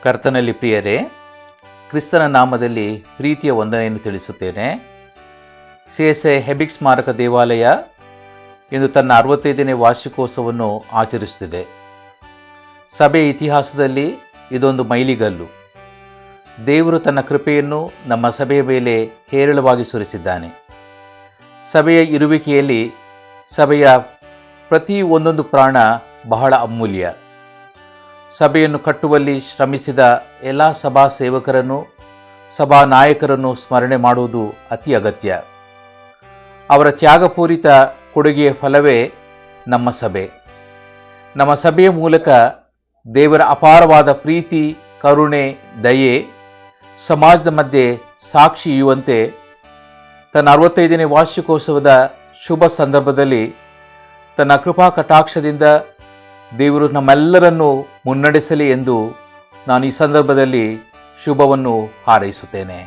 ಕರ್ತನಲ್ಲಿ ಪ್ರಿಯರೇ, ಕ್ರಿಸ್ತನ ನಾಮದಲ್ಲಿ ಪ್ರೀತಿಯ ವಂದನೆಯನ್ನು ತಿಳಿಸುತ್ತೇನೆ. CSI ಹೆಬಿಗ್ ಸ್ಮಾರಕ ದೇವಾಲಯ ಇಂದು ತನ್ನ 65ನೇ ವಾರ್ಷಿಕೋತ್ಸವವನ್ನು ಆಚರಿಸುತ್ತಿದೆ. ಸಭೆಯ ಇತಿಹಾಸದಲ್ಲಿ ಇದೊಂದು ಮೈಲಿಗಲ್ಲು. ದೇವರು ತನ್ನ ಕೃಪೆಯನ್ನು ನಮ್ಮ ಸಭೆಯ ಮೇಲೆ ಹೇರಳವಾಗಿ ಸುರಿಸಿದ್ದಾನೆ. ಸಭೆಯ ಇರುವಿಕೆಯಲ್ಲಿ ಸಭೆಯ ಪ್ರತಿ ಒಂದೊಂದು ಪ್ರಾಣ ಬಹಳ ಅಮೂಲ್ಯ. ಸಭೆಯನ್ನು ಕಟ್ಟುವಲ್ಲಿ ಶ್ರಮಿಸಿದ ಎಲ್ಲ ಸಭಾ ಸೇವಕರನ್ನು, ಸಭಾ ನಾಯಕರನ್ನು ಸ್ಮರಣೆ ಮಾಡುವುದು ಅತಿ ಅಗತ್ಯ. ಅವರ ತ್ಯಾಗಪೂರಿತ ಕೊಡುಗೆಯ ಫಲವೇ ನಮ್ಮ ಸಭೆ. ನಮ್ಮ ಸಭೆಯ ಮೂಲಕ ದೇವರ ಅಪಾರವಾದ ಪ್ರೀತಿ, ಕರುಣೆ, ದಯೆ ಸಮಾಜದ ಮಧ್ಯೆ ಸಾಕ್ಷಿಯುವಂತೆ ತನ್ನ 65ನೇ ವಾರ್ಷಿಕೋತ್ಸವದ ಶುಭ ಸಂದರ್ಭದಲ್ಲಿ ತನ್ನ ಕೃಪಾ ಕಟಾಕ್ಷದಿಂದ ದೇವರು ನಮ್ಮೆಲ್ಲರನ್ನೂ ಮುನ್ನಡೆಸಲಿ ಎಂದು ನಾನು ಈ ಸಂದರ್ಭದಲ್ಲಿ ಶುಭವನ್ನು ಹಾರೈಸುತ್ತೇನೆ.